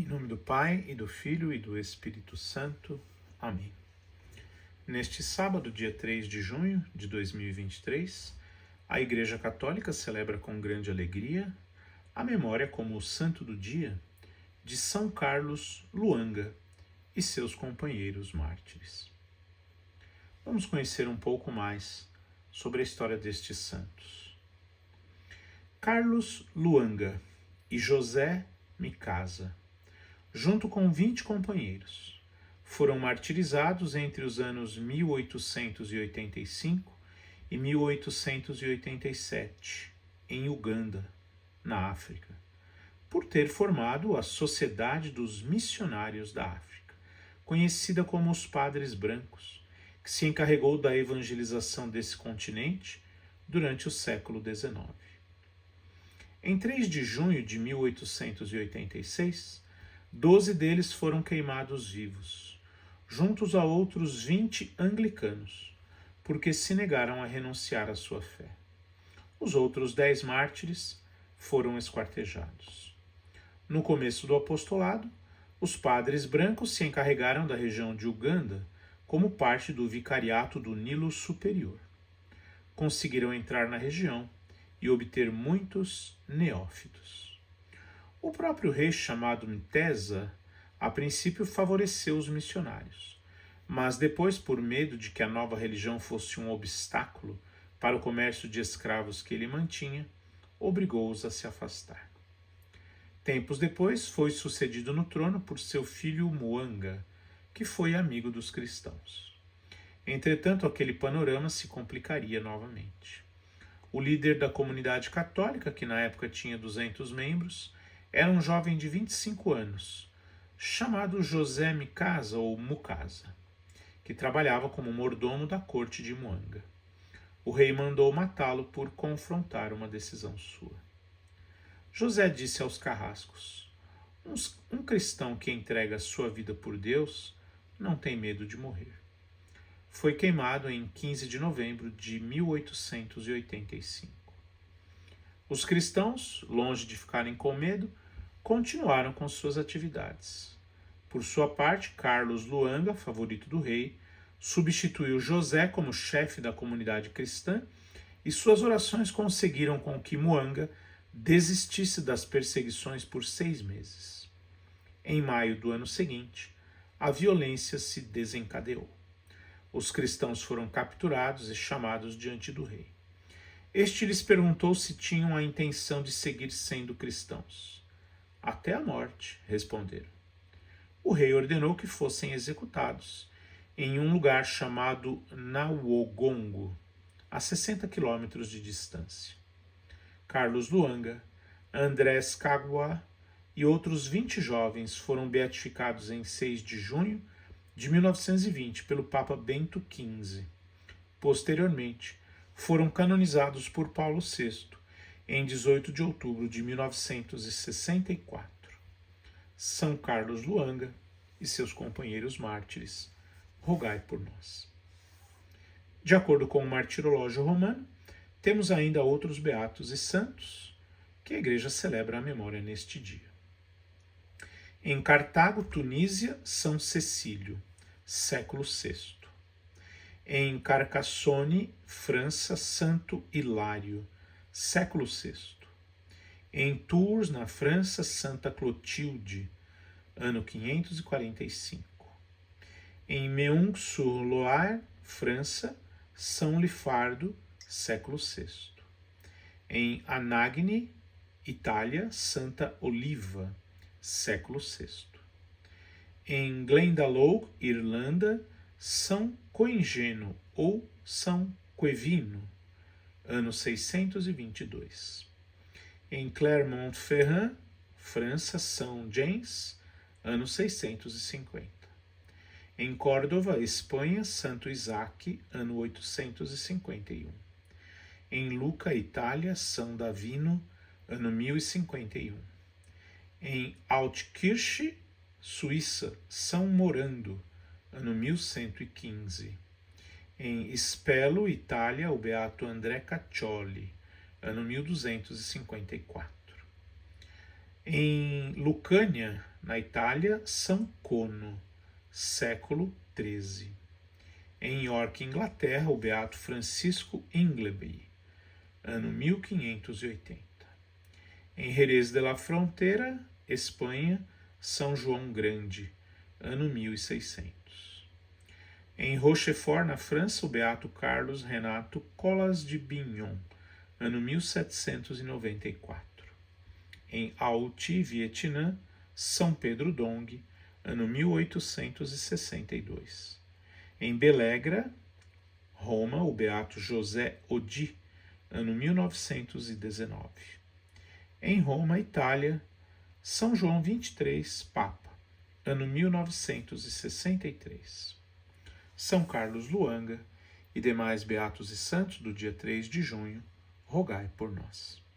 Em nome do Pai, e do Filho, e do Espírito Santo. Amém. Neste sábado, dia 3 de junho de 2023, a Igreja Católica celebra com grande alegria a memória como o santo do dia de São Carlos Luanga e seus companheiros mártires. Vamos conhecer um pouco mais sobre a história destes santos. Carlos Luanga e José Micasa, junto com 20 companheiros, foram martirizados entre os anos 1885 e 1887, em Uganda, na África, por ter formado a Sociedade dos Missionários da África, conhecida como os Padres Brancos, que se encarregou da evangelização desse continente durante o século XIX. Em 3 de junho de 1886, 12 deles foram queimados vivos, juntos a outros 20 anglicanos, porque se negaram a renunciar à sua fé. Os outros 10 mártires foram esquartejados. No começo do apostolado, os padres brancos se encarregaram da região de Uganda como parte do vicariato do Nilo Superior. Conseguiram entrar na região e obter muitos neófitos. O próprio rei, chamado Mtesa, a princípio favoreceu os missionários, mas depois, por medo de que a nova religião fosse um obstáculo para o comércio de escravos que ele mantinha, obrigou-os a se afastar. Tempos depois, foi sucedido no trono por seu filho Mwanga, que foi amigo dos cristãos. Entretanto, aquele panorama se complicaria novamente. O líder da comunidade católica, que na época tinha 200 membros, era um jovem de 25 anos, chamado José Micasa ou Mukasa, que trabalhava como mordomo da corte de Mwanga. O rei mandou matá-lo por confrontar uma decisão sua. José disse aos carrascos: um cristão que entrega a sua vida por Deus não tem medo de morrer. Foi queimado em 15 de novembro de 1885. Os cristãos, longe de ficarem com medo, continuaram com suas atividades. Por sua parte, Carlos Luanga, favorito do rei, substituiu José como chefe da comunidade cristã e suas orações conseguiram com que Mwanga desistisse das perseguições por 6 meses. Em maio do ano seguinte, a violência se desencadeou. Os cristãos foram capturados e chamados diante do rei. Este lhes perguntou se tinham a intenção de seguir sendo cristãos. Até a morte, responderam. O rei ordenou que fossem executados em um lugar chamado Nawogongo, a 60 quilômetros de distância. Carlos Luanga, Andrés Kagwa e outros 20 jovens foram beatificados em 6 de junho de 1920 pelo Papa Bento XV. Posteriormente, foram canonizados por Paulo VI em 18 de outubro de 1964. São Carlos Luanga e seus companheiros mártires, rogai por nós. De acordo com o Martirológio Romano, temos ainda outros beatos e santos que a Igreja celebra a memória neste dia. Em Cartago, Tunísia, São Cecílio, século VI. Em Carcassonne, França, Santo Hilário, século VI. Em Tours, na França, Santa Clotilde, ano 545. Em Meung-sur-Loire, França, São Lifardo, século VI. Em Anagni, Itália, Santa Oliva, século VI. Em Glendalough, Irlanda, São Coingeno ou São Quevino, ano 622. Em Clermont-Ferrand, França, São James, ano 650. Em Córdoba, Espanha, Santo Isaac, ano 851. Em Lucca, Itália, São Davino, ano 1051. Em Altkirch, Suíça, São Morando, ano 1115. Em Spello, Itália, o beato André Caccioli, ano 1254. Em Lucânia, Na Itália, São Cono, século XIII. Em York, Inglaterra, o beato Francisco Ingleby, ano 1580. Em Jerez de la Frontera, Espanha, São João Grande, ano 1600. Em Rochefort, na França, o beato Carlos Renato Colas de Bignon, ano 1794. Em Ao-Ti, Vietnã, São Pedro Dong, ano 1862. Em Belegra, Roma, o beato José Odi, ano 1919. Em Roma, Itália, São João XXIII, Papa, ano 1963. São Carlos Luanga e demais beatos e santos do dia 3 de junho, rogai por nós.